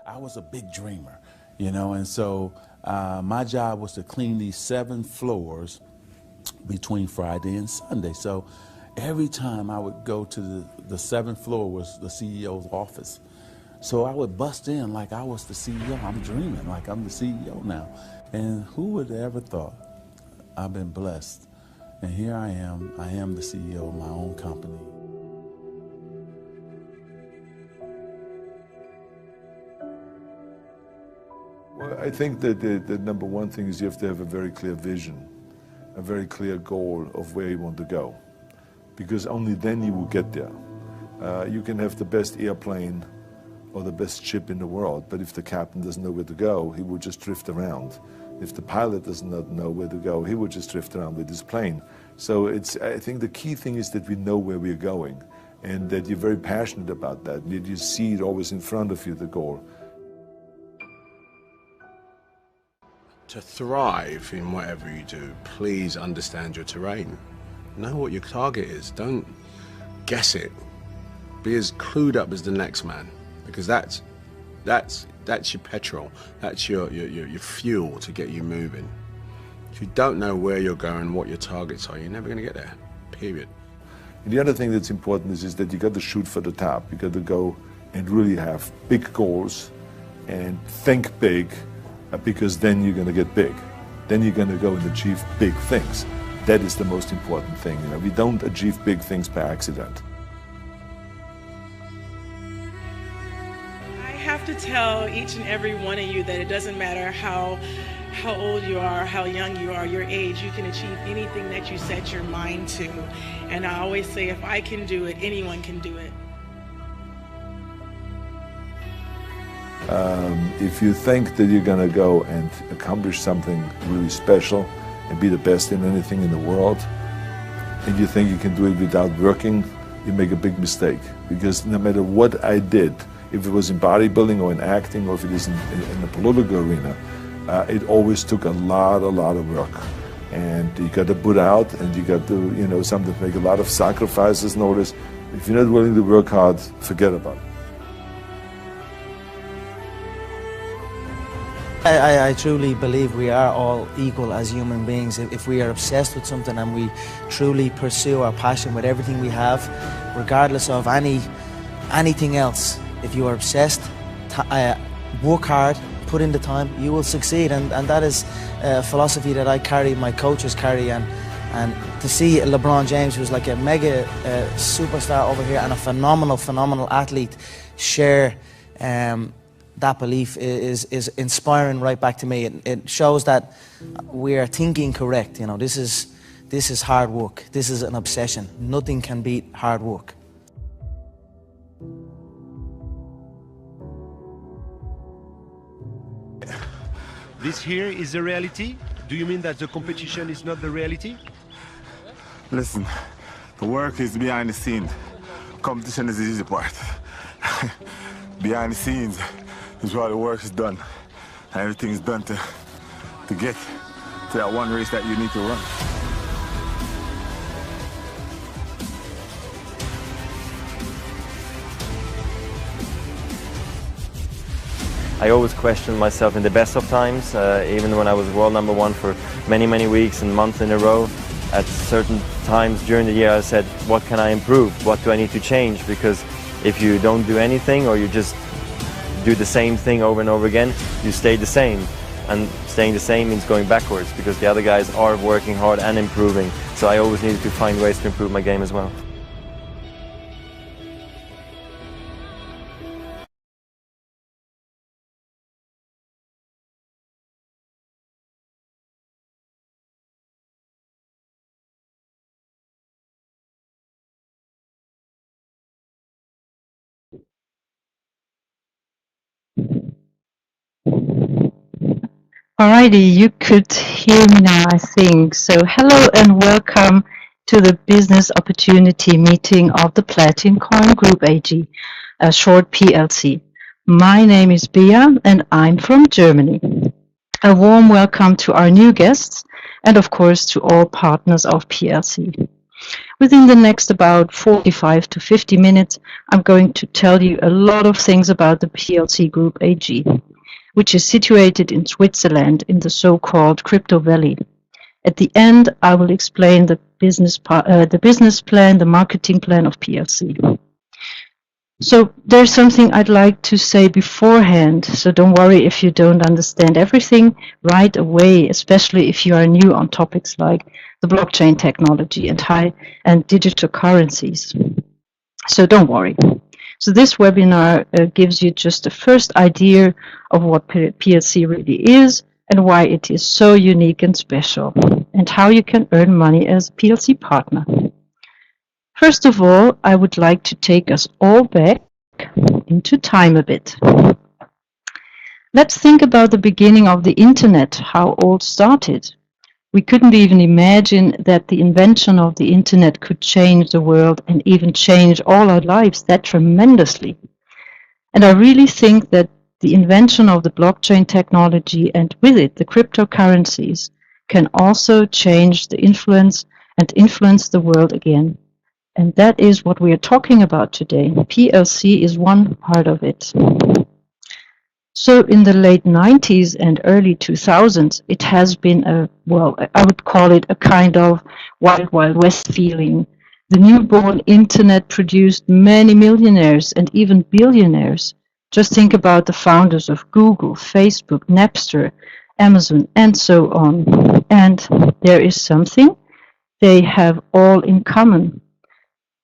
I was a big dreamer, and so my job was to clean these 7 floors between Friday and Sunday. So every time I would go to the 7th floor was the CEO's office. So I would bust in like I was the CEO. I'm dreaming like I'm the CEO now. And who would have ever thought? I've been blessed. And here I am the CEO of my own company. Well, I think that the number one thing is you have to have a very clear vision, a very clear goal of where you want to go, because only then you will get there. You can have the best airplane or the best ship in the world, but if the captain doesn't know where to go, he will just drift around. If the pilot does not know where to go, he will just drift around with his plane. So I think the key thing is that we know where we're going and that you're very passionate about that, that you see it always in front of you, the goal. To thrive in whatever you do, please understand your terrain. Know what your target is. Don't guess it. Be as clued up as the next man, because that's your petrol. That's your fuel to get you moving. If you don't know where you're going, what your targets are, you're never going to get there. Period. And the other thing that's important is that you got to shoot for the top. You got to go and really have big goals and think big. Because then you're going to get big. Then you're going to go and achieve big things. That is the most important thing. We don't achieve big things by accident. I have to tell each and every one of you that it doesn't matter how old you are, how young you are, your age, you can achieve anything that you set your mind to. And I always say, if I can do it, anyone can do it. If you think that you're going to go and accomplish something really special and be the best in anything in the world, and you think you can do it without working, you make a big mistake. Because no matter what I did, if it was in bodybuilding or in acting or if it is in the political arena, it always took a lot of work. And you got to put out, and you got to, sometimes make a lot of sacrifices. Notice, if you're not willing to work hard, forget about it. I truly believe we are all equal as human beings. If we are obsessed with something and we truly pursue our passion with everything we have, regardless of anything else, if you are obsessed, work hard, put in the time, you will succeed. And that is a philosophy that I carry, my coaches carry. And to see LeBron James, who's like a mega superstar over here and a phenomenal athlete, share that belief is inspiring right back to me. It shows that we are thinking correct. This is hard work. This is an obsession. Nothing can beat hard work. This here is the reality? Do you mean that the competition is not the reality? Listen, the work is behind the scenes. Competition is the easy part. Behind the scenes is where the work is done. Everything is done to get to that one race that you need to run. I always questioned myself in the best of times, even when I was world #1 for many weeks and months in a row. At certain times during the year I said, what can I improve? What do I need to change? Because if you don't do anything or you just do the same thing over and over again, you stay the same. And staying the same means going backwards because the other guys are working hard and improving. So I always needed to find ways to improve my game as well. Alrighty, you could hear me now, I think. So hello and welcome to the business opportunity meeting of the PLATINCOIN Group AG, a short PLC. My name is Bea and I'm from Germany. A warm welcome to our new guests and of course to all partners of PLC. Within the next about 45 to 50 minutes, I'm going to tell you a lot of things about the PLC Group AG, which is situated in Switzerland in the so-called Crypto Valley. At the end, I will explain the business plan, the marketing plan of PLC. So there's something I'd like to say beforehand, so don't worry if you don't understand everything right away, especially if you are new on topics like the blockchain technology and digital currencies. So don't worry. So this webinar gives you just a first idea of what PLC really is and why it is so unique and special, and how you can earn money as a PLC partner. First of all, I would like to take us all back into time a bit. Let's think about the beginning of the internet, how all started. We couldn't even imagine that the invention of the internet could change the world and even change all our lives that tremendously. And I really think that the invention of the blockchain technology and with it the cryptocurrencies can also change the influence the world again. And that is what we are talking about today. PLC is one part of it. So in the late 90s and early 2000s, it has been I would call it a kind of Wild Wild West feeling. The newborn internet produced many millionaires and even billionaires. Just think about the founders of Google, Facebook, Napster, Amazon, and so on. And there is something they have all in common.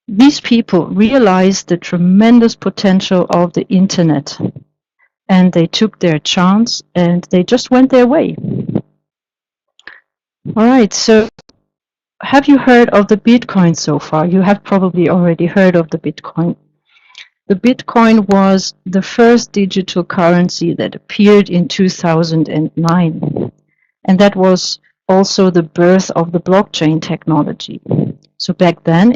These people realized the tremendous potential of the internet, and they took their chance and they just went their way. All right, so have you heard of the Bitcoin so far? You have probably already heard of the Bitcoin. The Bitcoin was the first digital currency that appeared in 2009, and that was also the birth of the blockchain technology. So back then,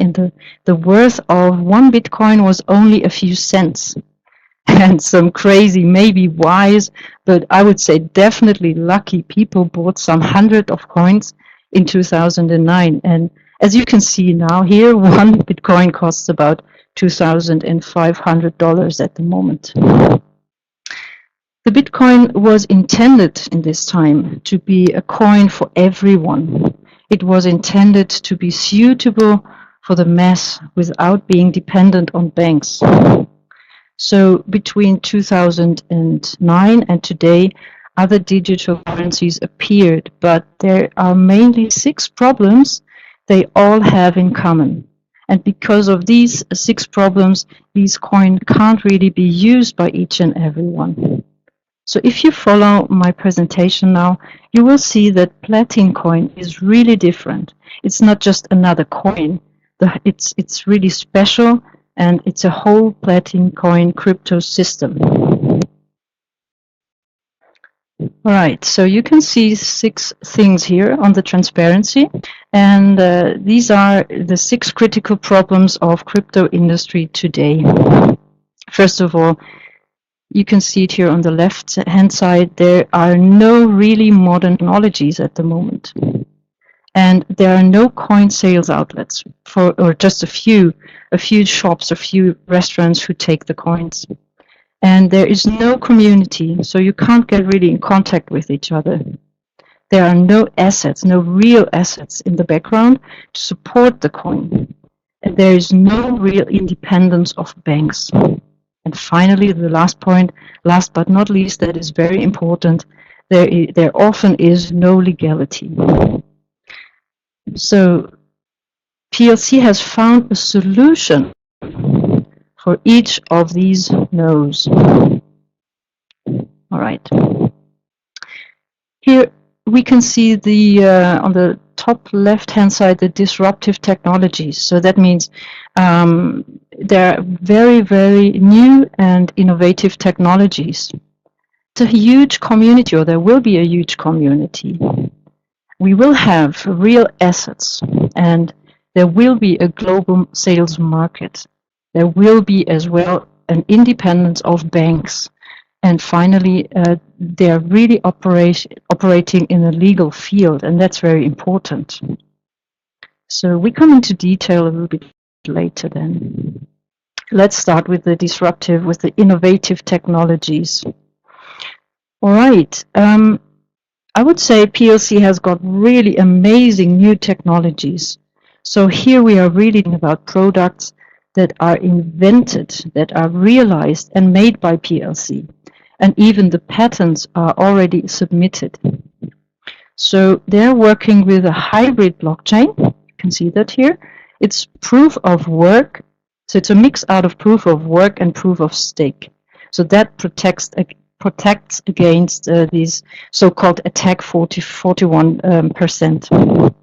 the worth of one Bitcoin was only a few cents. And some crazy, maybe wise, but I would say definitely lucky people bought some hundred of coins in 2009. And as you can see now here, one Bitcoin costs about $2,500 at the moment. The Bitcoin was intended in this time to be a coin for everyone. It was intended to be suitable for the mass without being dependent on banks. So between 2009 and today, other digital currencies appeared, but there are mainly 6 problems they all have in common. And because of these 6 problems, these coins can't really be used by each and everyone. So if you follow my presentation now, you will see that PLATINCOIN is really different. It's not just another coin. It's really special, and it's a whole PLATINCOIN crypto system. All right, so you can see 6 things here on the transparency, and these are the 6 critical problems of crypto industry today. First of all, you can see it here on the left-hand side, there are no really modern technologies at the moment. And there are no coin sales outlets, or just a few shops, a few restaurants who take the coins. And there is no community, so you can't get really in contact with each other. There are no assets, no real assets in the background to support the coin. And there is no real independence of banks. And finally, the last point, last but not least, that is very important, there often is no legality. So PLC has found a solution for each of these no's. All right. Here we can see on the top left-hand side, the disruptive technologies. So that means there are very, very new and innovative technologies. It's a huge community, or there will be a huge community. We will have real assets, and there will be a global sales market. There will be as well an independence of banks. And finally, they're really operating in a legal field, and that's very important. So we come into detail a little bit later then. Let's start with the disruptive, with the innovative technologies. All right. I would say PLC has got really amazing new technologies. So here we are reading about products that are invented, that are realized and made by PLC. And even the patents are already submitted. So they're working with a hybrid blockchain. You can see that here. It's proof of work. So it's a mix out of proof of work and proof of stake. So that protects against these so-called attack 41%.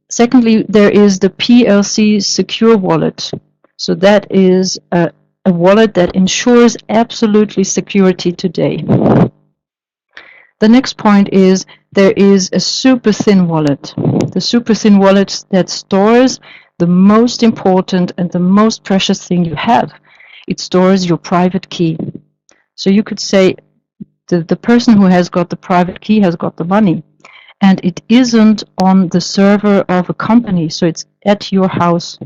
Secondly, there is the PLC secure wallet. So that is a wallet that ensures absolutely security today. The next point is there is a super thin wallet. The super thin wallet that stores the most important and the most precious thing you have. It stores your private key. So you could say the person who has got the private key has got the money. And it isn't on the server of a company, so it's at your house.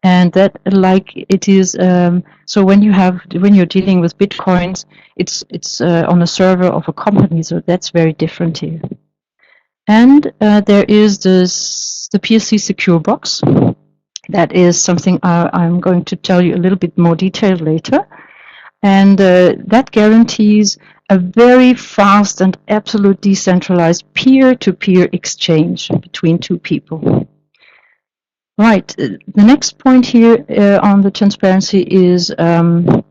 And that, like it is, so when you're dealing with bitcoins, it's on a server of a company, so that's very different here. And there is the PLC secure box. That is something I'm going to tell you a little bit more detail later. And that guarantees a very fast and absolute decentralized peer-to-peer exchange between two people. Right, the next point here on the transparency is the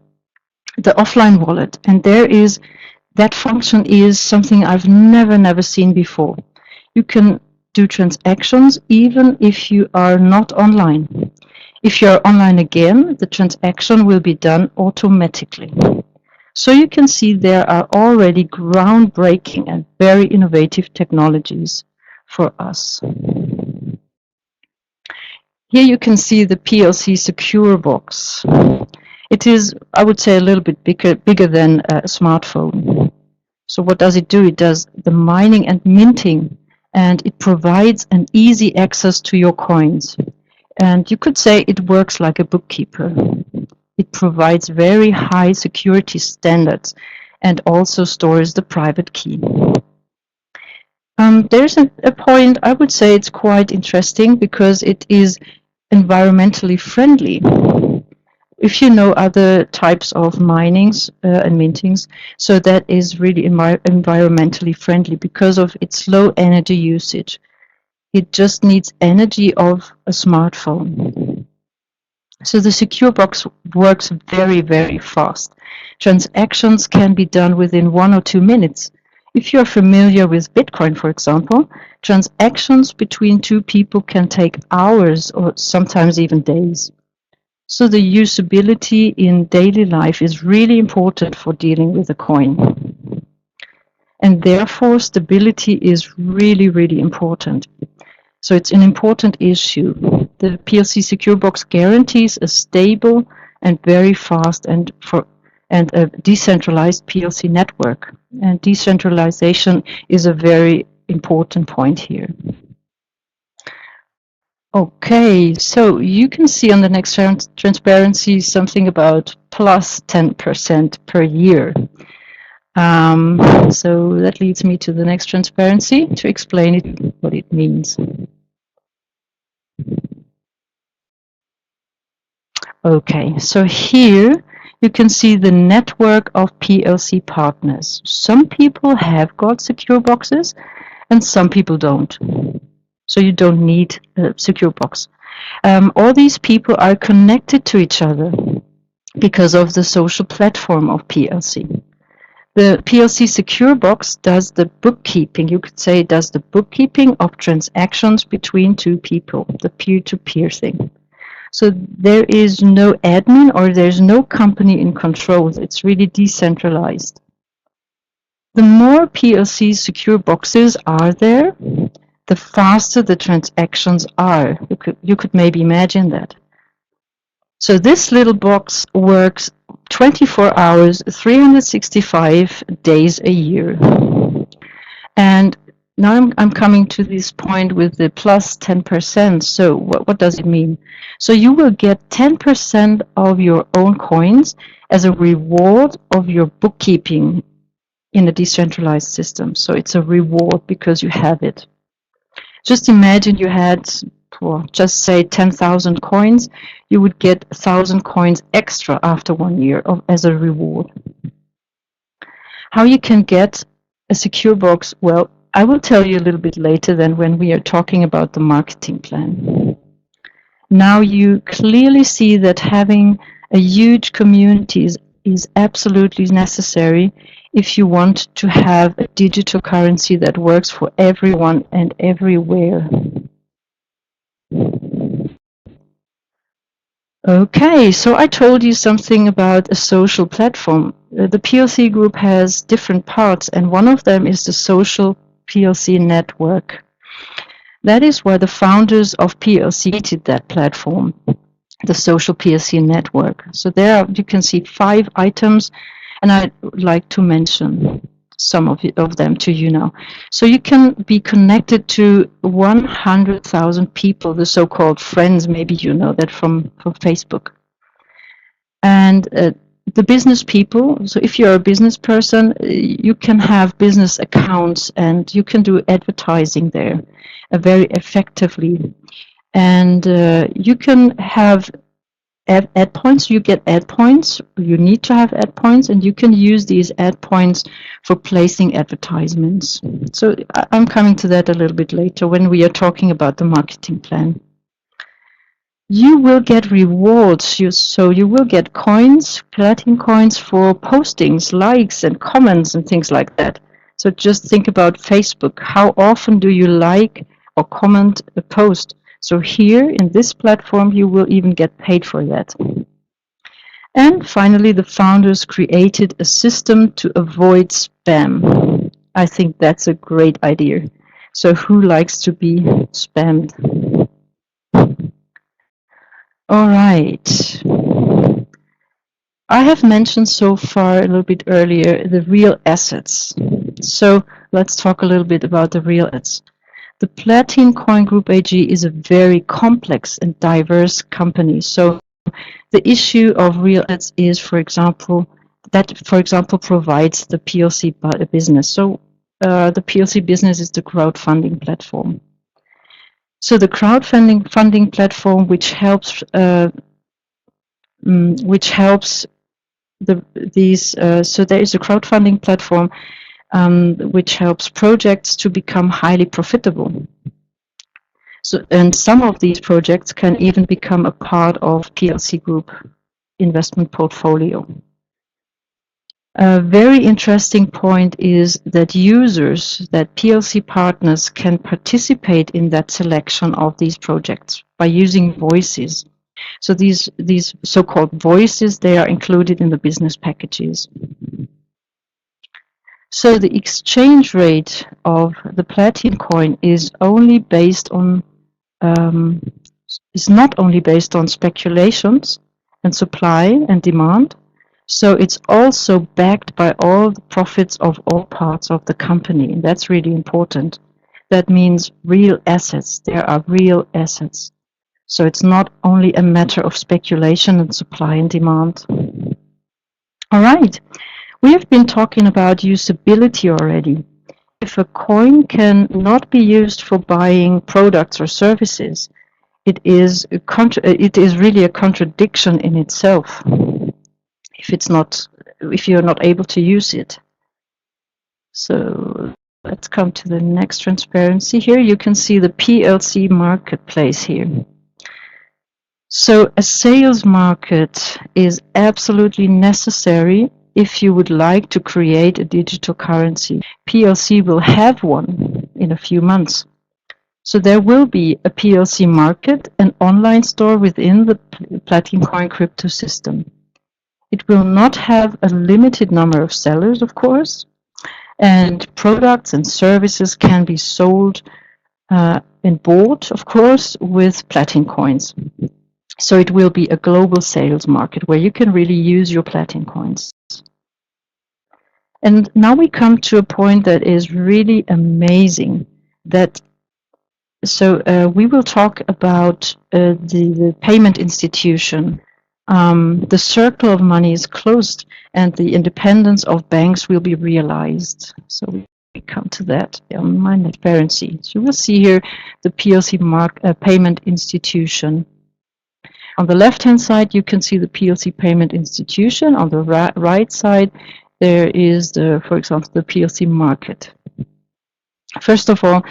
offline wallet. And that function is something I've never seen before. You can do transactions even if you are not online. If you're online again, the transaction will be done automatically. So you can see there are already groundbreaking and very innovative technologies for us. Here you can see the PLC secure box. It is, I would say, a little bit bigger than a smartphone. So what does it do? It does the mining and minting, and it provides an easy access to your coins. And you could say it works like a bookkeeper. It provides very high security standards and also stores the private key. There's a point, I would say it's quite interesting because it is environmentally friendly. If you know other types of minings and mintings, so that is really environmentally friendly because of its low energy usage. It just needs energy of a smartphone. So the secure box works very fast. Transactions can be done within 1 or 2 minutes. If you're familiar with Bitcoin, for example, transactions between two people can take hours or sometimes even days. So the usability in daily life is really important for dealing with a coin. And therefore, stability is really important. So it's an important issue. The PLC Secure Box guarantees a stable and very fast and a decentralized PLC network. And decentralization is a very important point here. Okay, so you can see on the next transparency something about plus 10% per year. So that leads me to the next transparency to explain what it means. Okay, so here you can see the network of PLC partners. Some people have got secure boxes and some people don't. So you don't need a secure box. All these people are connected to each other because of the social platform of PLC. The PLC secure box does the bookkeeping. You could say it does the bookkeeping of transactions between two people, the peer-to-peer thing. So there is no admin or there's no company in control. It's really decentralized. The more PLC secure boxes are there, the faster the transactions are. You could maybe imagine that. So this little box works 24 hours, 365 days a year. And now I'm coming to this point with the plus 10%. So what does it mean? So you will get 10% of your own coins as a reward of your bookkeeping in a decentralized system. So it's a reward because you have it. Just imagine you had, well, just say 10,000 coins, you would get 1,000 coins extra after 1 year as a reward. How you can get a secure box? Well, I will tell you a little bit later than when we are talking about the marketing plan. Now you clearly see that having a huge community is absolutely necessary if you want to have a digital currency that works for everyone and everywhere. Okay, so I told you something about a social platform. The PLC group has different parts, and one of them is the social PLC network. That is why the founders of PLC created that platform, the social PLC network. So there you can see 5 items, and I'd like to mention some of them to you now. So you can be connected to 100,000 people, the so-called friends, maybe you know that from Facebook. And the business people, so if you're a business person, you can have business accounts and you can do advertising there very effectively. And you can have ad points. You get ad points. You need to have ad points, and you can use these ad points for placing advertisements. So I'm coming to that a little bit later when we are talking about the marketing plan. You will get rewards. So you will get coins, platinum coins for postings, likes, and comments and things like that. So just think about Facebook. How often do you like or comment a post? So here in this platform, you will even get paid for that. And finally, the founders created a system to avoid spam. I think that's a great idea. So who likes to be spammed? All right. I have mentioned so far a little bit earlier the real assets. So let's talk a little bit about the real assets. The PLATINCOIN Group AG is a very complex and diverse company. So the issue of real assets is, for example, provides the PLC business. So the PLC business is the crowdfunding platform. So the crowdfunding platform, which helps so there is a crowdfunding platform which helps projects to become highly profitable. So, and some of these projects can even become a part of PLC Group investment portfolio. A very interesting point is that PLC partners can participate in that selection of these projects by using voices. So these so-called voices, they are included in the business packages. So the exchange rate of the PLATINCOIN is only based on is not only based on speculations and supply and demand. So it's also backed by all the profits of all parts of the company. And that's really important. That means real assets. There are real assets. So it's not only a matter of speculation and supply and demand. All right. We have been talking about usability already. If a coin can not be used for buying products or services, it is really a contradiction in itself. If you're not able to use it. So let's come to the next transparency. Here you can see the PLC marketplace here. So a sales market is absolutely necessary if you would like to create a digital currency. PLC will have one in a few months. So there will be a PLC market, an online store within the PLATINCOIN crypto system. It will not have a limited number of sellers, of course, and products and services can be sold and bought, of course, with PLATINCOINs. So it will be a global sales market where you can really use your PLATINCOINs. And now we come to a point that is really amazing. We will talk about the payment institution. The circle of money is closed, and the independence of banks will be realized. So we come to that on my transparency. So you will see here the PLC payment institution. On the left-hand side, you can see the PLC payment institution. On the right side, there is, for example, the PLC market. First of all,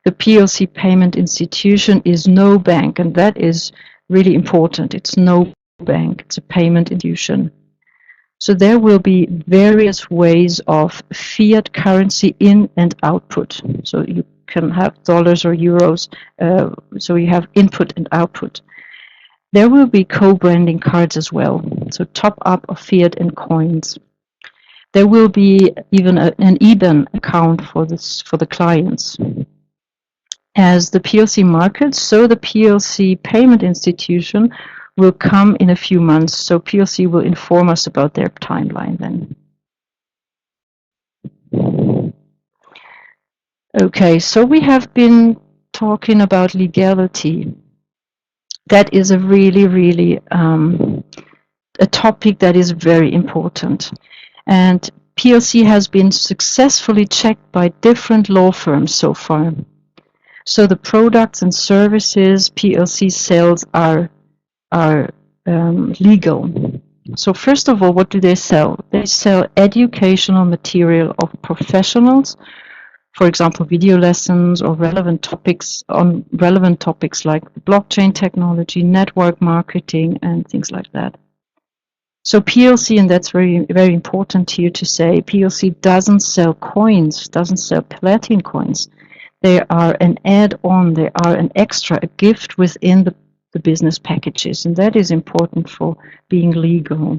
the PLC payment institution is no bank, and that is really important. It's no bank, it's a payment institution. So there will be various ways of fiat currency in and output. So you can have dollars or euros, so you have input and output. There will be co-branding cards as well, so top up of fiat and coins. There will be even an IBAN account for the clients. As the PLC market, so the PLC payment institution will come in a few months, so PLC will inform us about their timeline then. Okay, so we have been talking about legality. That is a really a topic that is very important. And PLC has been successfully checked by different law firms so far. So the products and services PLC sells are legal. So first of all, what do they sell? They sell educational material of professionals, for example, video lessons or relevant topics like blockchain technology, network marketing, and things like that. So PLC, and that's very important here to say, PLC doesn't sell coins, doesn't sell platinum coins. They are an add-on, they are an extra, a gift within the business packages, and that is important for being legal.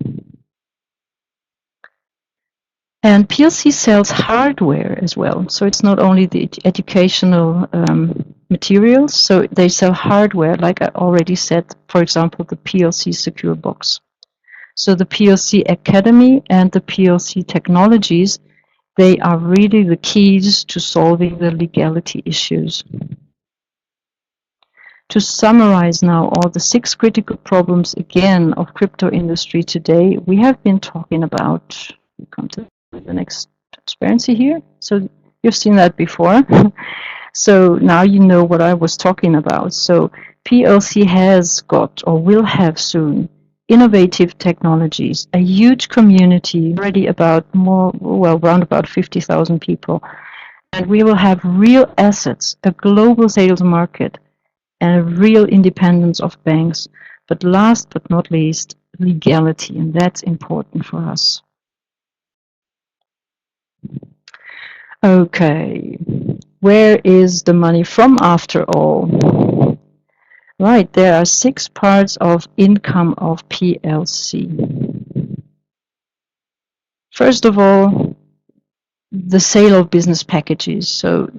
And PLC sells hardware as well, so it's not only the educational materials, so they sell hardware, like I already said, for example, the PLC Secure Box. So the PLC Academy and the PLC technologies, they are really the keys to solving the legality issues. To summarize now all the 6 critical problems again of crypto industry today, we have been talking about, come to the next transparency here. So you've seen that before. So now you know what I was talking about. So PLC has got or will have soon innovative technologies, a huge community, already around about 50,000 people. And we will have real assets, a global sales market, and a real independence of banks. But last but not least, legality, and that's important for us. Okay, where is the money from after all? Right, there are 6 parts of income of PLC. First of all, the sale of business packages. So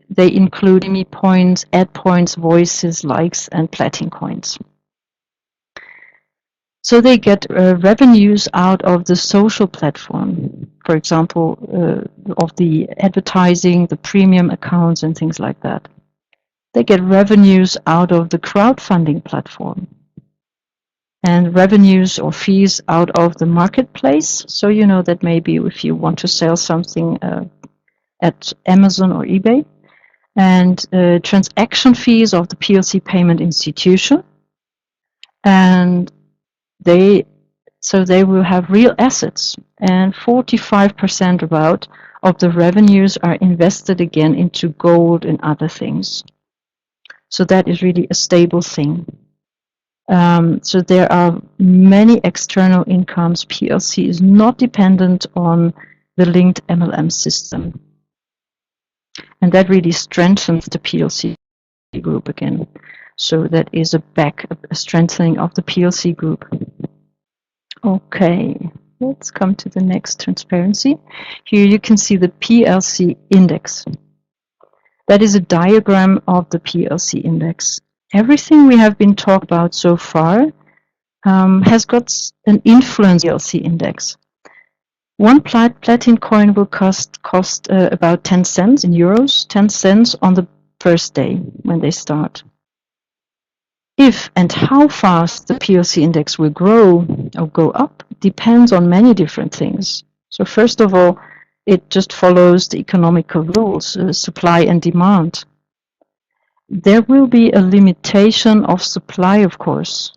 they include me points, ad points, voices, likes, and platinum coins. So they get revenues out of the social platform, for example, of the advertising, the premium accounts, and things like that. They get revenues out of the crowdfunding platform and revenues or fees out of the marketplace. So you know that maybe if you want to sell something at Amazon or eBay, and transaction fees of the PLC payment institution, and they will have real assets, and 45% about of the revenues are invested again into gold and other things. So that is really a stable thing. So there are many external incomes. PLC is not dependent on the linked MLM system. And that really strengthens the PLC group again. So that is a strengthening of the PLC group. Okay, let's come to the next transparency. Here you can see the PLC index. That is a diagram of the PLC index. Everything we have been talking about so far has got an influence PLC index. One platinum coin will cost about 10 cents in euros, 10 cents on the first day when they start. If and how fast the PLC index will grow or go up depends on many different things. So first of all, it just follows the economical rules, supply and demand. There will be a limitation of supply, of course.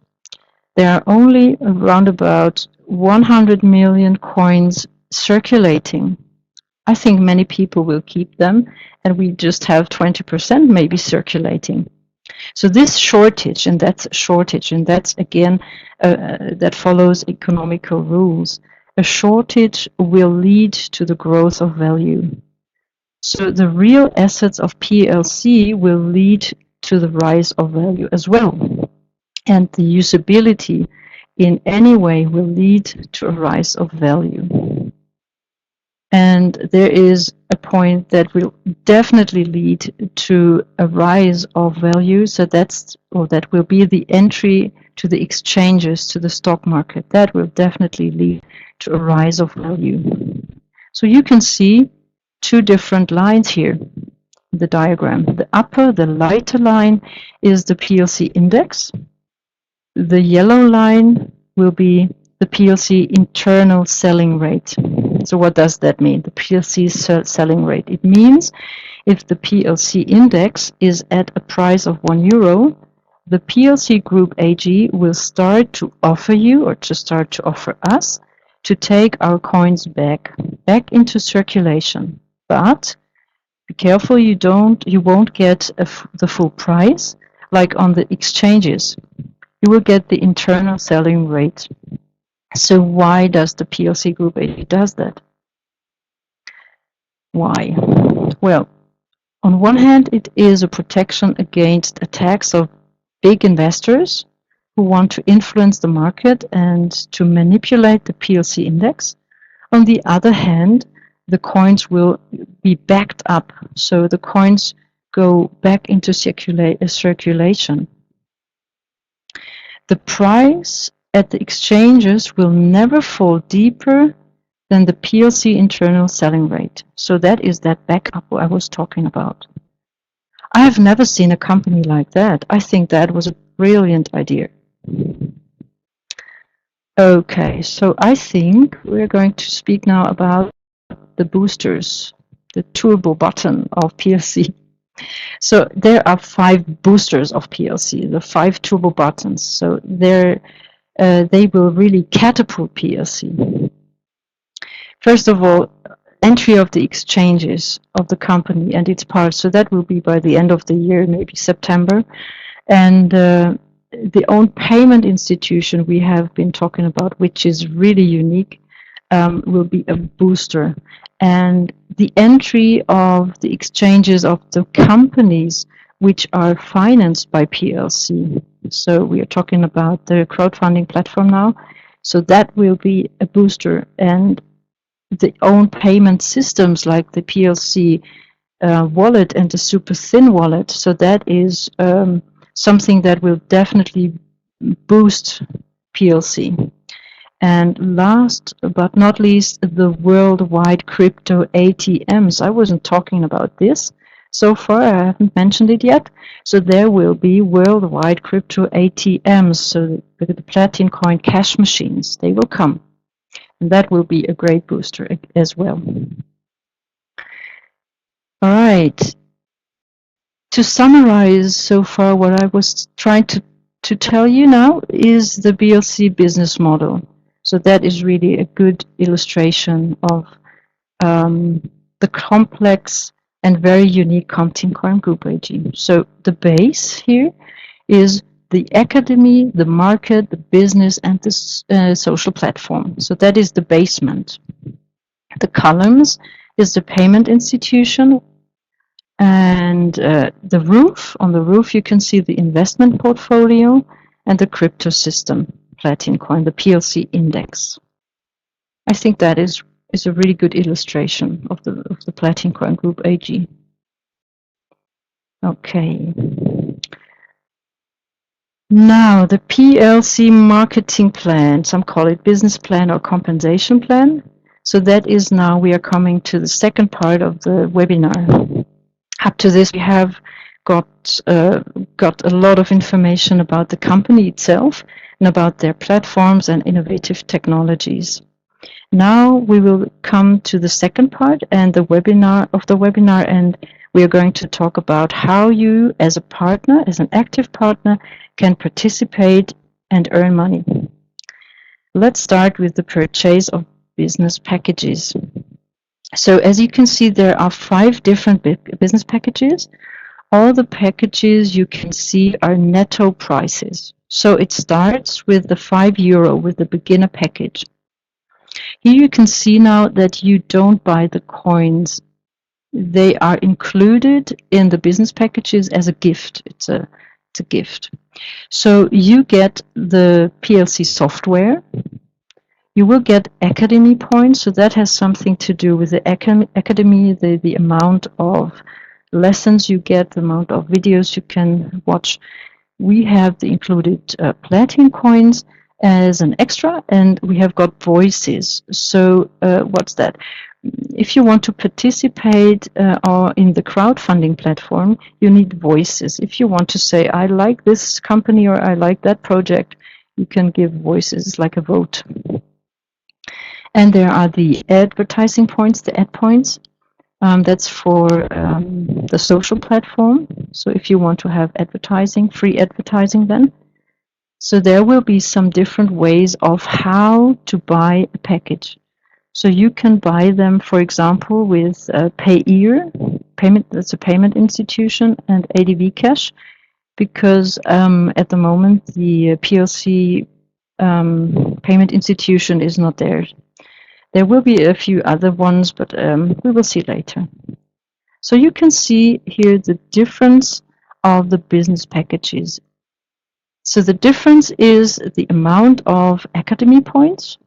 There are only around about 100 million coins circulating. I think many people will keep them, and we just have 20% maybe circulating. So this shortage, and that's again, that follows economical rules. A shortage will lead to the growth of value. So the real assets of PLC will lead to the rise of value as well. And the usability in any way will lead to a rise of value. And there is a point that will definitely lead to a rise of value. So that will be the entry to the exchanges, to the stock market. That will definitely lead to a rise of value. So you can see two different lines here in the diagram. The upper, the lighter line is the PLC index. The yellow line will be the PLC internal selling rate. So what does that mean? The PLC selling rate. It means if the PLC index is at a price of €1, the PLC Group AG will start to offer you, or to start to offer us, to take our coins back into circulation. But be careful, you won't get the full price like on the exchanges. You will get the internal selling rate. So why does the PLC Group AG does that? Why? Well, on one hand, it is a protection against attacks of big investors who want to influence the market and to manipulate the PLC index. On the other hand, the coins will be backed up, so the coins go back into circulation. The price at the exchanges will never fall deeper than the PLC internal selling rate. So that is that backup I was talking about. I have never seen a company like that. I think that was a brilliant idea. Okay, so I think we're going to speak now about the boosters, the turbo button of PLC. So there are 5 boosters of PLC, the 5 turbo buttons. So they will really catapult PLC. First of all, entry of the exchanges of the company and its parts. So that will be by the end of the year, maybe September. And the own payment institution we have been talking about, which is really unique, will be a booster. And the entry of the exchanges of the companies which are financed by PLC. So we are talking about the crowdfunding platform now. So that will be a booster. And the own payment systems like the PLC wallet and the super thin wallet. So that is something that will definitely boost PLC. And last but not least, the worldwide crypto ATMs. I wasn't talking about this so far. I haven't mentioned it yet. So there will be worldwide crypto ATMs. So the PLATINCOIN cash machines, they will come. And that will be a great booster as well. All right. To summarize so far, what I was trying to tell you now is the PLC business model. So that is really a good illustration of the complex and very unique PLATINCOIN Group AG. So the base here is the academy, the market, the business, and the social platform. So that is the basement. The columns is the payment institution. And the roof, on the roof you can see the investment portfolio and the crypto system, PLATINCOIN, the PLC index. I think that is a really good illustration of the PLATINCOIN Group AG. Okay. Now the PLC marketing plan, some call it business plan or compensation plan. So that is now we are coming to the second part of the webinar. Up to this, we have got a lot of information about the company itself and about their platforms and innovative technologies. Now we will come to the second part and the webinar, and we are going to talk about how you, as a partner, as an active partner, can participate and earn money. Let's start with the purchase of business packages. So as you can see, there are 5 different business packages. All the packages you can see are netto prices. So it starts with the €5 with the beginner package. Here you can see now that you don't buy the coins. They are included in the business packages as a gift. It's a gift. So you get the PLC software. You will get academy points, so that has something to do with the academy, the amount of lessons you get, the amount of videos you can watch. We have the included platinum coins as an extra, and we have got voices. So what's that? If you want to participate in the crowdfunding platform, you need voices. If you want to say, I like this company or I like that project, you can give voices like a vote. And there are the advertising points, the ad points. That's for the social platform. So if you want to have advertising, free advertising then. So there will be some different ways of how to buy a package. So you can buy them, for example, with Payeer, that's a payment institution, and ADV Cash, because at the moment the PLC payment institution is not there. There will be a few other ones, but we will see later. So you can see here the difference of the business packages. So the difference is the amount of academy points.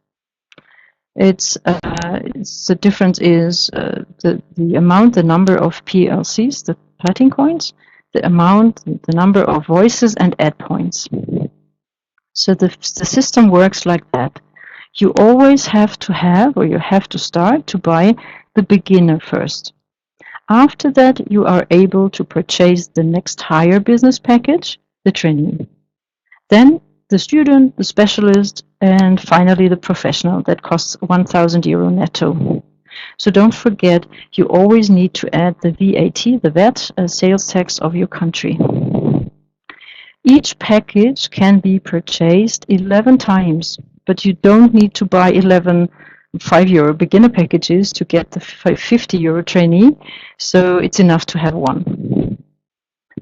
The difference is the amount, the number of PLCs, the platinum coins, the amount, the number of voices and ad points. So the system works like that. You always have to have, or you have to start to buy the beginner first. After that, you are able to purchase the next higher business package, the trainee. Then the student, the specialist, and finally the professional. That costs €1,000 netto. So don't forget, you always need to add the VAT, the VAT, sales tax of your country. Each package can be purchased 11 times, but you don't need to buy 11 €5 beginner packages to get the €50 trainee, so it's enough to have one.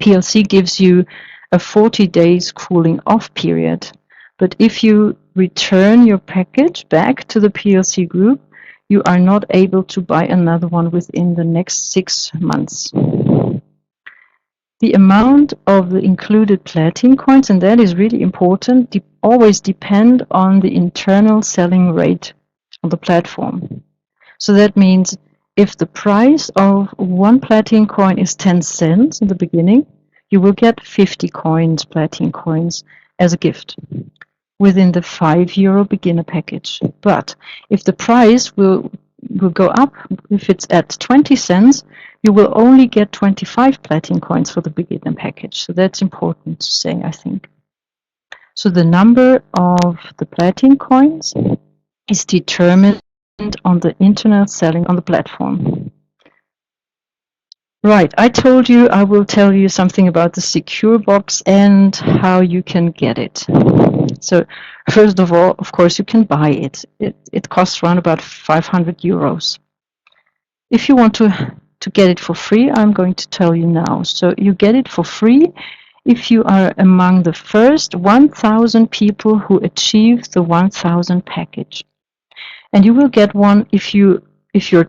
PLC gives you a 40 days cooling off period, but if you return your package back to the PLC group, you are not able to buy another one within the next 6 months. The amount of the included platinum coins, and that is really important, always depend on the internal selling rate of the platform. So that means if the price of one platinum coin is 10 cents in the beginning, you will get 50 coins, platinum coins, as a gift within the €5 beginner package. But if the price will go up, if it's at 20 cents, you will only get 25 platinum coins for the beginner package. So that's important to say, I think. So the number of the platinum coins is determined on the internal selling on the platform. Right, I told you I will tell you something about the secure box and how you can get it. So first of all, of course, you can buy it. It costs around about €500. If you want to get it for free, I'm going to tell you now. So you get it for free if you are among the first 1,000 people who achieve the 1,000 package. And you will get one if your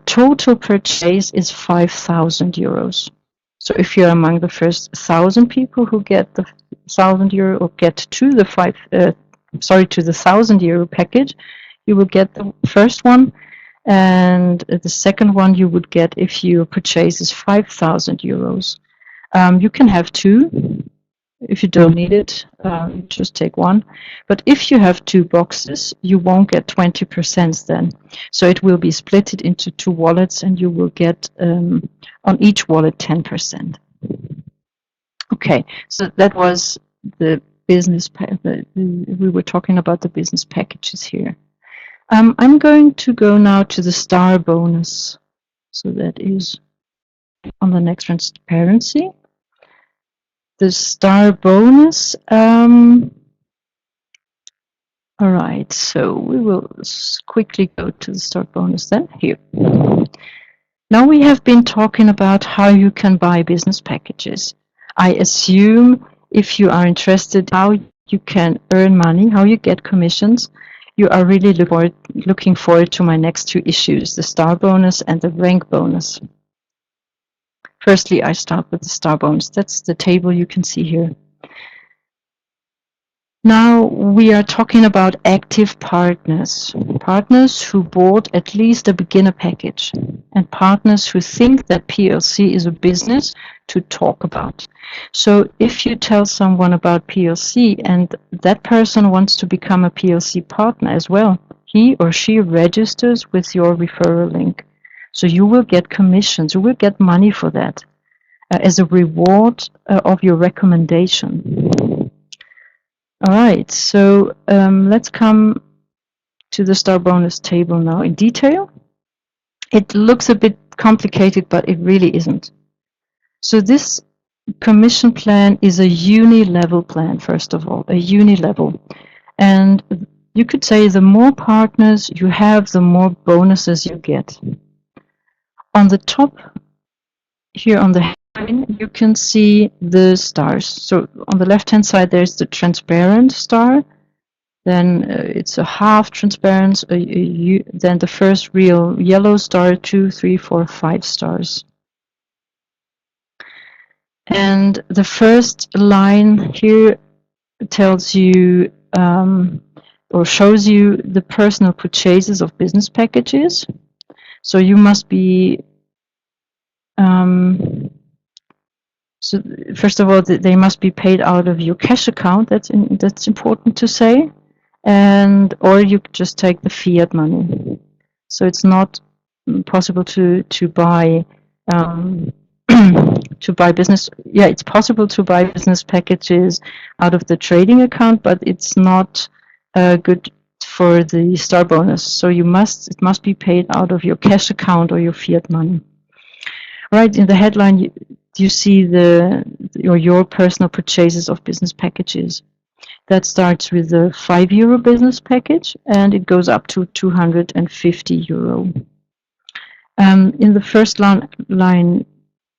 total purchase is €5,000. So if you're among the first 1,000 people who get the €1,000 or get to the €1,000 package, you will get the first one, and the second one you would get if your purchase is €5,000. You can have two. If you don't need it, just take one. But if you have 2 boxes, you won't get 20% then. So it will be split it into 2 wallets, and you will get on each wallet 10%. Okay, so that was the business. We were talking about the business packages here. I'm going to go now to the star bonus. So that is on the next transparency. The star bonus. All right, so we will quickly go to the star bonus then. Here. Now we have been talking about how you can buy business packages. I assume if you are interested how you can earn money, how you get commissions, you are really looking forward to my next 2 issues, the star bonus and the rank bonus. Firstly, I start with the star bonus. That's the table you can see here. Now we are talking about active partners, partners who bought at least a beginner package, and partners who think that PLC is a business to talk about. So if you tell someone about PLC and that person wants to become a PLC partner as well, he or she registers with your referral link. So you will get commissions, you will get money for that as a reward of your recommendation. All right, so let's come to the star bonus table now in detail. It looks a bit complicated, but it really isn't. So this commission plan is a uni-level plan, first of all, a uni-level. And you could say the more partners you have, the more bonuses you get. On the top here on the headline, you can see the stars. So on the left-hand side, there's the transparent star. Then it's a half transparent. Then the first real yellow star, 2, 3, 4, 5 stars. And the first line here tells you or shows you the personal purchases of business packages. So you must be so first of all, they must be paid out of your cash account. That's important to say, or you just take the fiat money. So it's not possible to buy to buy business. Yeah, it's possible to buy business packages out of the trading account, but it's not good for the star bonus. So it must be paid out of your cash account or your fiat money. Right in the headline, you see your personal purchases of business packages. That starts with a €5 business package, and it goes up to €250. In the first line,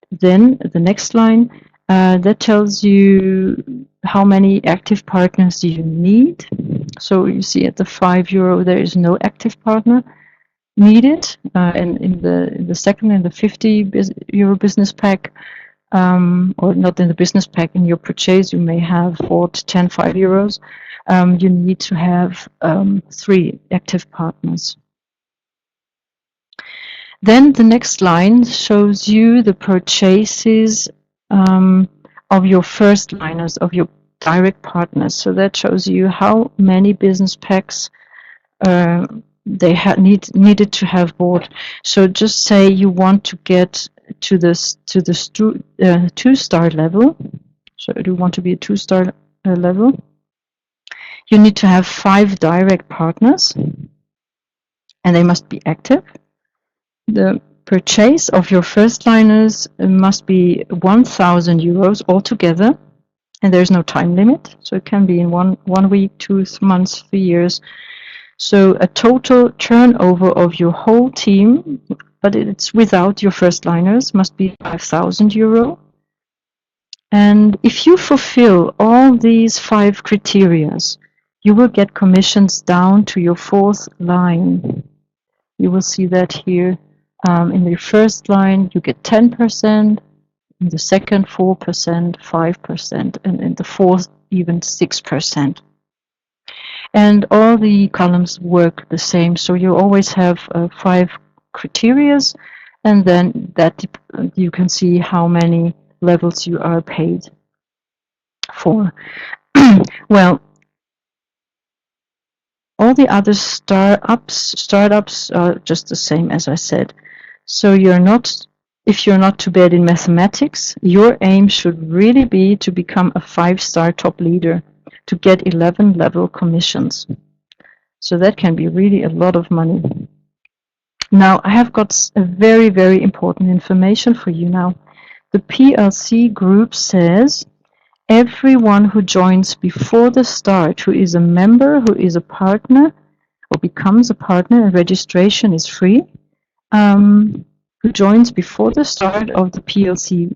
then the next line, that tells you how many active partners you need. So you see at the €5, there is no active partner needed. And in the second and the €50 business pack, or not in the business pack, in your purchase, you may have bought 10 €5. You need to have 3 active partners. Then the next line shows you the purchases of your first liners, of your direct partners. So that shows you how many business packs they needed to have bought. So just say you want to get to the 2-star level. So you want to be a 2-star level. You need to have 5 direct partners, and they must be active. The purchase of your first liners must be €1,000 altogether, and there's no time limit. So it can be in one week, 2 months, 3 years. So a total turnover of your whole team, but it's without your first liners, must be €5,000. And if you fulfill all these 5 criteria, you will get commissions down to your 4th line. You will see that here. In the first line, you get 10%, in the second 4%, 5%, and in the 4th even 6%. And all the columns work the same, so you always have 5 criteria, and then that you can see how many levels you are paid 4. Well, all the other startups are just the same as I said. So if you're not too bad in mathematics, your aim should really be to become a 5-star top leader, to get 11 level commissions. So that can be really a lot of money. Now, I have got a very, very important information for you now. The PLC group says everyone who joins before the start, who is a member, who is a partner, or becomes a partner, and registration is free, who joins before the start of the PLC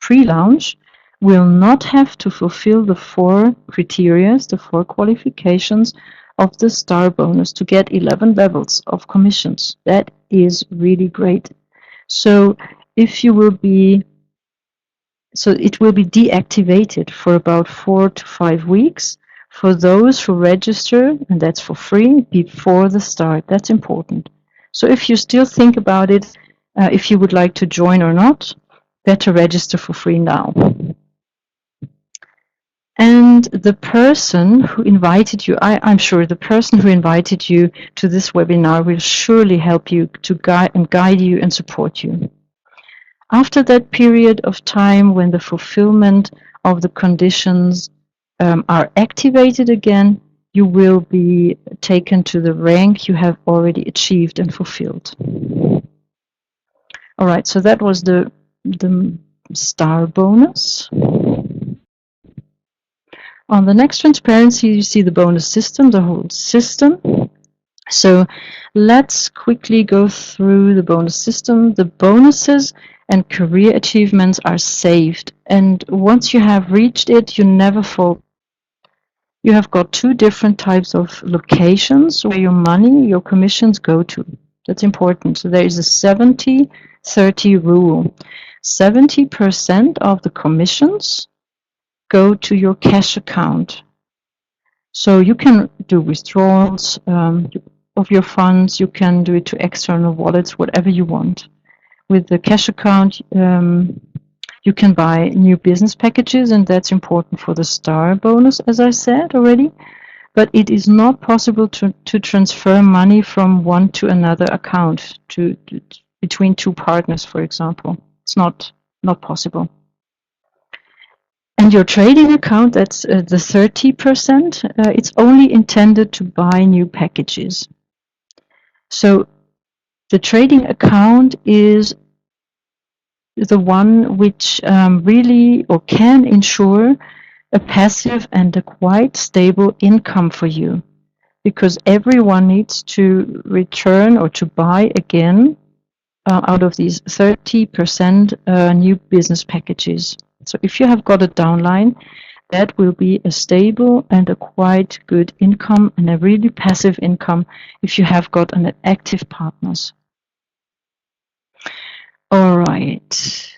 pre-launch will not have to fulfill the 4 criteria, the 4 qualifications of the star bonus to get 11 levels of commissions. That is really great. So it will be deactivated for about 4 to 5 weeks for those who register, and that's for free, before the start. That's important. So if you still think about it, if you would like to join or not, better register for free now. And the person who invited you, I'm sure the person who invited you to this webinar will surely help you to guide you and support you. After that period of time when the fulfillment of the conditions are activated again, you will be taken to the rank you have already achieved and fulfilled. All right, so that was the star bonus. On the next transparency, you see the bonus system, the whole system. So let's quickly go through the bonus system. The bonuses and career achievements are saved, and once you have reached it, you never fall. You have got 2 different types of locations where your money, your commissions go to. That's important. So there is a 70-30 rule. 70% of the commissions go to your cash account. So you can do withdrawals of your funds, you can do it to external wallets, whatever you want. With the cash account, you can buy new business packages, and that's important for the star bonus, as I said already. But it is not possible to transfer money from one to another account, between 2 partners, for example. It's not possible. And your trading account, that's the 30%, it's only intended to buy new packages. So the trading account is the one which really or can ensure a passive and a quite stable income for you, because everyone needs to return or to buy again out of these 30% new business packages. So if you have got a downline, that will be a stable and a quite good income, and a really passive income if you have got an active partners. All right.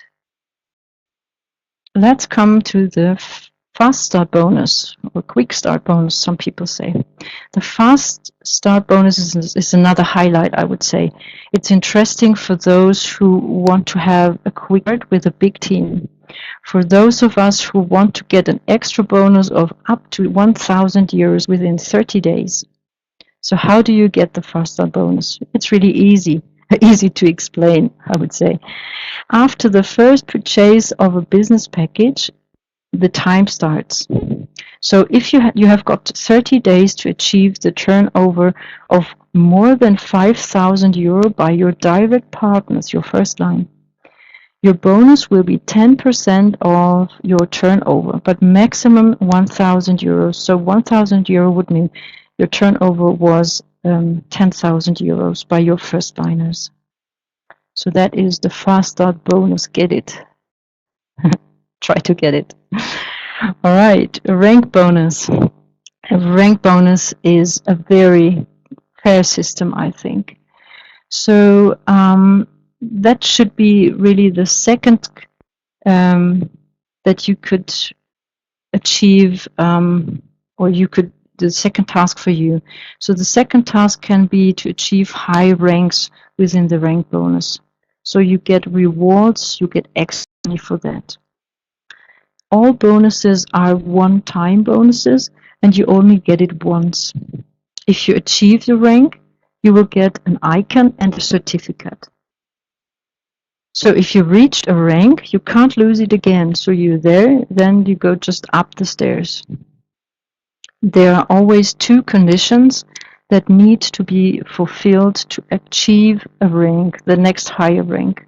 Let's come to the fast start bonus, or quick start bonus, some people say. The fast start bonus is another highlight, I would say. It's interesting for those who want to have a quick start with a big team. For those of us who want to get an extra bonus of up to 1,000 euros within 30 days. So how do you get the fast start bonus? It's really easy to explain, I would say. After the first purchase of a business package, the time starts. So if you have got 30 days to achieve the turnover of more than 5,000 euro by your direct partners, your first line, your bonus will be 10% of your turnover, but maximum 1,000 euros. So 1,000 euro would mean your turnover was 10,000 euros by your first liners. So that is the fast start bonus. Get it? Try to get it. All right, a rank bonus. A rank bonus is a very fair system, I think. So that should be really the second that you could achieve, or the second task for you. So the second task can be to achieve high ranks within the rank bonus. So you get rewards, you get extra money for that. All bonuses are one-time bonuses, and you only get it once. If you achieve the rank, you will get an icon and a certificate. So if you reached a rank, you can't lose it again. So you're there, then you go just up the stairs. There are always two conditions that need to be fulfilled to achieve a rank, the next higher rank.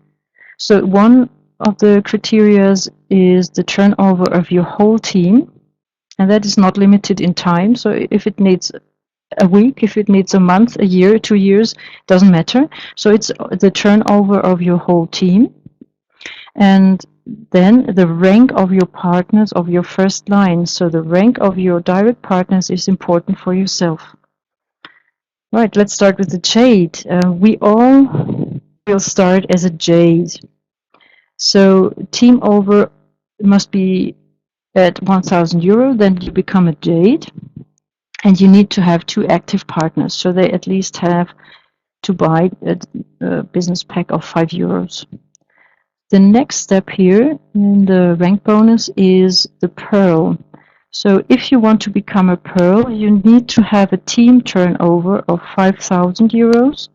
So one of the criteria is the turnover of your whole team, and that is not limited in time. So if it needs a week, if it needs a month, a year, 2 years, doesn't matter. So it's the turnover of your whole team. And then the rank of your partners of your first line. So the rank of your direct partners is important for yourself. Right, let's start with the jade. We all will start as a jade. So team over must be at 1,000 euro, then you become a jade. And you need to have 2 active partners, so they at least have to buy a business pack of 5 euros. The next step here in the rank bonus is the pearl. So if you want to become a pearl, you need to have a team turnover of 5,000 euros,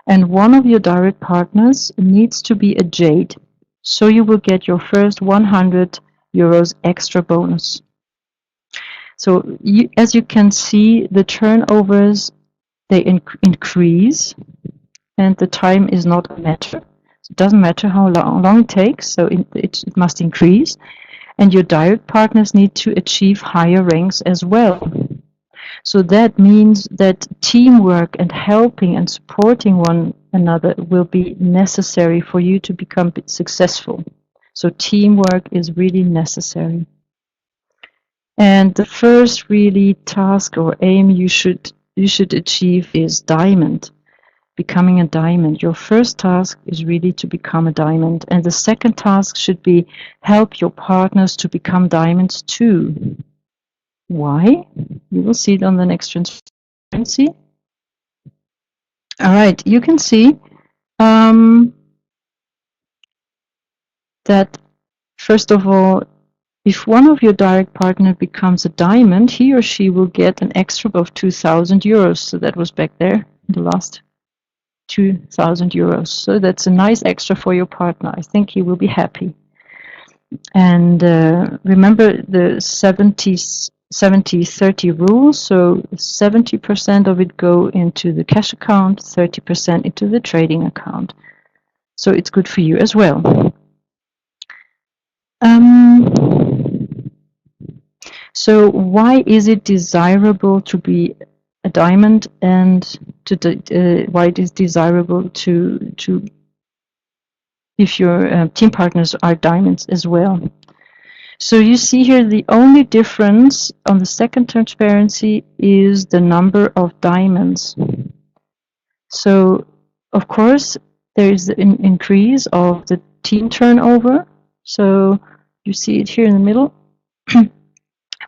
and one of your direct partners needs to be a jade. So you will get your first 100 euros extra bonus. So as you can see, the turnovers, they increase, and the time is not a matter. It doesn't matter how long it takes, so it must increase. And your direct partners need to achieve higher ranks as well. So that means that teamwork and helping and supporting one another will be necessary for you to become successful. So teamwork is really necessary. And the first really task or aim you should achieve is diamond, becoming a diamond. Your first task is really to become a diamond, and the second task should be help your partners to become diamonds too. Why? You will see it on the next transparency. All right, you can see that first of all, if one of your direct partner becomes a diamond, he or she will get an extra of 2,000 euros. So that was back there, the last 2,000 euros. So that's a nice extra for your partner. I think he will be happy. And remember the 70-30 rule. So 70% of it go into the cash account, 30% into the trading account. So it's good for you as well. So why is it desirable to be a diamond, and why it is desirable to if your team partners are diamonds as well? So you see here the only difference on the second transparency is the number of diamonds. So of course there is an increase of the team turnover. So you see it here in the middle.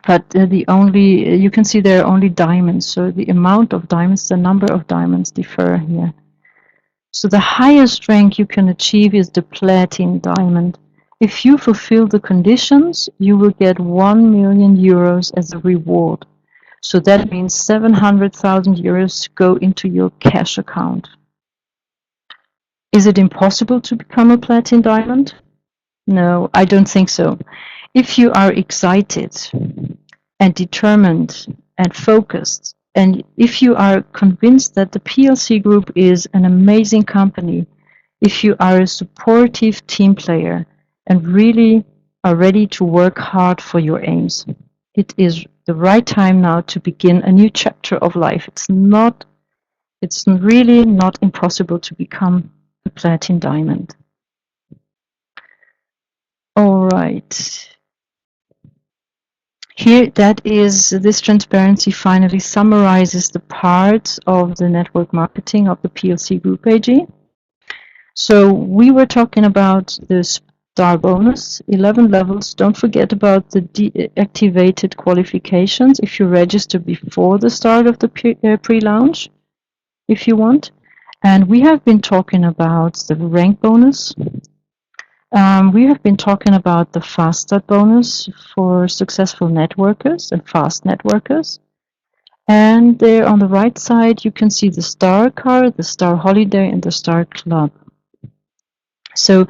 But you can see there are only diamonds. So the amount of diamonds, the number of diamonds differ here. So the highest rank you can achieve is the platinum diamond. If you fulfill the conditions, you will get 1 million euros as a reward. So that means 700,000 euros go into your cash account. Is it impossible to become a platinum diamond? No, I don't think so. If you are excited and determined and focused, and if you are convinced that the PLC Group is an amazing company, if you are a supportive team player and really are ready to work hard for your aims, it is the right time now to begin a new chapter of life. It's really not impossible to become a platinum diamond. All right. Here, this transparency finally summarizes the parts of the network marketing of the PLC Group AG. So we were talking about the star bonus, 11 levels. Don't forget about the deactivated qualifications if you register before the start of the pre-launch, if you want. And we have been talking about the rank bonus. We have been talking about the Fast Start bonus for successful networkers and fast networkers. And there on the right side, you can see the Star card, the Star Holiday, and the Star Club. So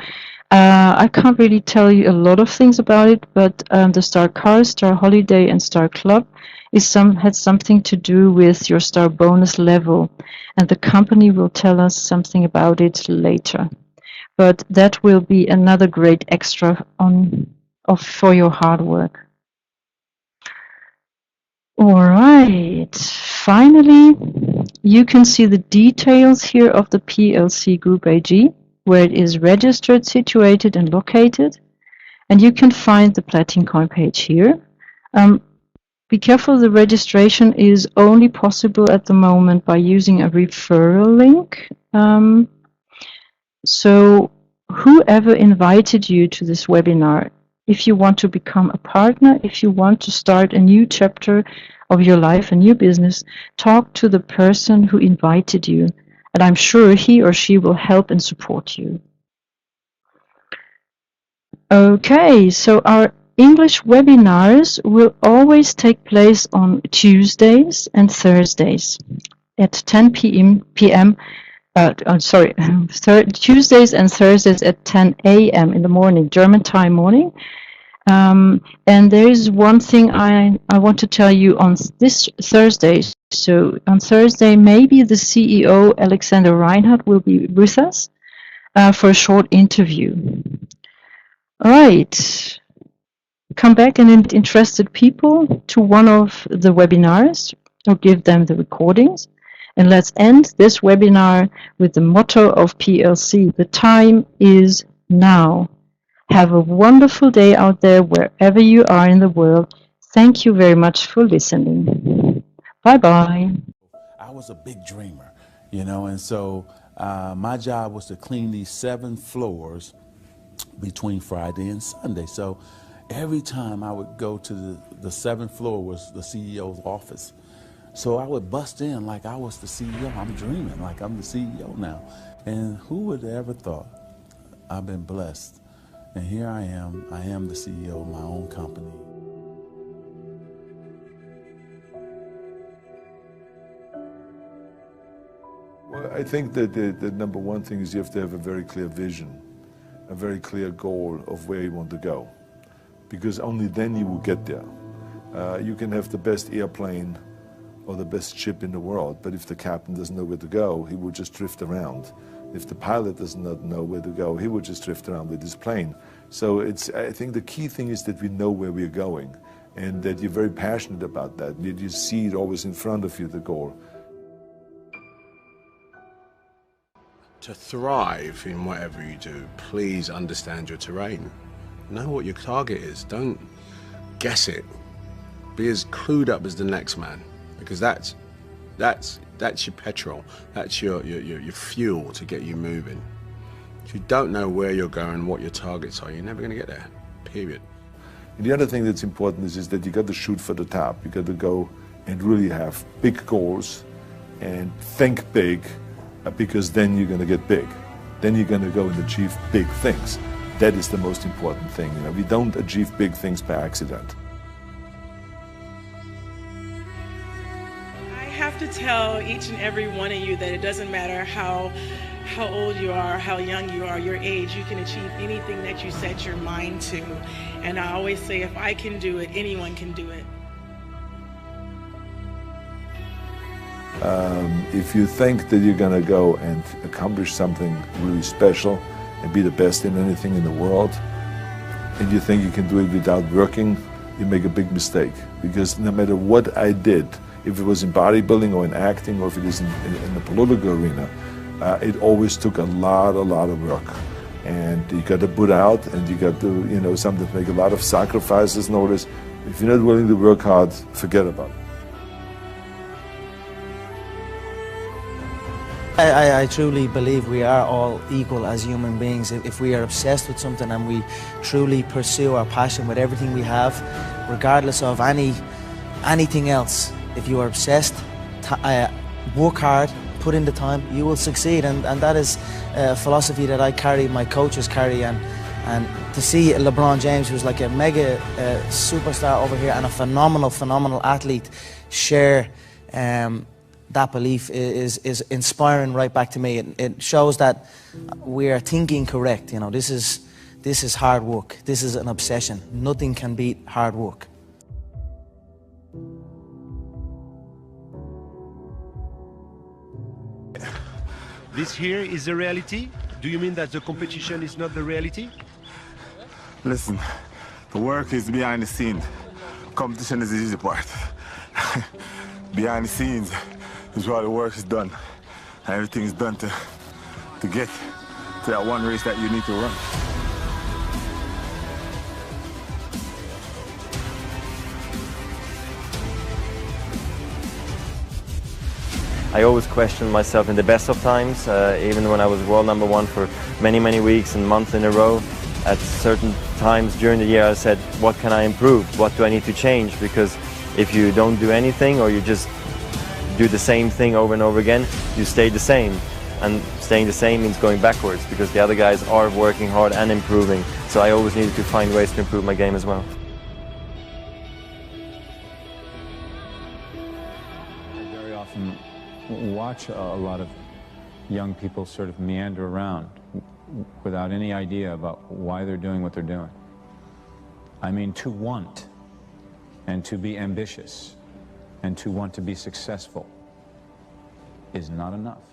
I can't really tell you a lot of things about it, but the Star Car, Star Holiday, and Star Club had something to do with your Star bonus level, and the company will tell us something about it later. But that will be another great extra for your hard work. All right, finally, you can see the details here of the PLC Group AG, where it is registered, situated, and located. And you can find the PLATINCOIN page here. Be careful, the registration is only possible at the moment by using a referral link. So whoever invited you to this webinar, if you want to become a partner, if you want to start a new chapter of your life, a new business, talk to the person who invited you, and I'm sure he or she will help and support you. Okay, so our English webinars will always take place on Tuesdays and Thursdays at 10 p.m. Tuesdays and Thursdays at 10 a.m. in the morning, German time morning. And there is one thing I want to tell you on this Thursday. So on Thursday, maybe the CEO, Alexander Reinhardt, will be with us for a short interview. All right. Come back and invite interested people to one of the webinars or give them the recordings. And let's end this webinar with the motto of PLC. The time is now. Have a wonderful day out there wherever you are in the world. Thank you very much for listening. Bye-bye. I was a big dreamer, and so my job was to clean these 7 floors between Friday and Sunday. So every time I would go to the 7th floor was the CEO's office. So I would bust in like I was the CEO. I'm dreaming like I'm the CEO now. And who would have ever thought? I've been blessed. And here I am the CEO of my own company. Well, I think that the number one thing is you have to have a very clear vision, a very clear goal of where you want to go. Because only then you will get there. You can have the best airplane or the best ship in the world, but if the captain doesn't know where to go, he will just drift around. If the pilot does not know where to go, he will just drift around with his plane. So I think the key thing is that we know where we're going and that you're very passionate about that, and that you see it always in front of you, the goal. To thrive in whatever you do, please understand your terrain. Know what your target is. Don't guess it. Be as clued up as the next man, because that's your petrol. That's your fuel to get you moving. If you don't know where you're going, what your targets are, you're never going to get there. Period. And the other thing that's important is that you got to shoot for the top. You got to go and really have big goals and think big, because then you're going to get big. Then you're going to go and achieve big things. That is the most important thing. We don't achieve big things by accident. I have to tell each and every one of you that it doesn't matter how old you are, how young you are, your age, you can achieve anything that you set your mind to. And I always say, if I can do it, anyone can do it. If you think that you're going to go and accomplish something really special and be the best in anything in the world, and you think you can do it without working, you make a big mistake. Because no matter what I did, if it was in bodybuilding or in acting or if it is in the political arena, it always took a lot of work. And you got to put out, and you got to, sometimes make a lot of sacrifices and all this. If you're not willing to work hard, forget about it. I truly believe we are all equal as human beings. If we are obsessed with something and we truly pursue our passion with everything we have, regardless of anything else, if you are obsessed, work hard, put in the time, you will succeed. And that is a philosophy that I carry, my coaches carry, and And to see LeBron James, who's like a mega superstar over here and a phenomenal athlete, share that belief is inspiring right back to me. It shows that we are thinking correct. You know, this is hard work. This is an obsession. Nothing can beat hard work. This here is the reality? Do you mean that the competition is not the reality? Listen, the work is behind the scenes. Competition is the easy part. Behind the scenes is where the work is done. And everything is done to get to that one race that you need to run. I always questioned myself in the best of times, even when I was world #1 for many weeks and months in a row. At certain times during the year I said, what can I improve? What do I need to change? Because if you don't do anything or you just do the same thing over and over again, you stay the same. And staying the same means going backwards because the other guys are working hard and improving. So I always needed to find ways to improve my game as well. I very often watch a lot of young people sort of meander around without any idea about why they're doing what they're doing. I mean, to want and to be ambitious and to want to be successful is not enough.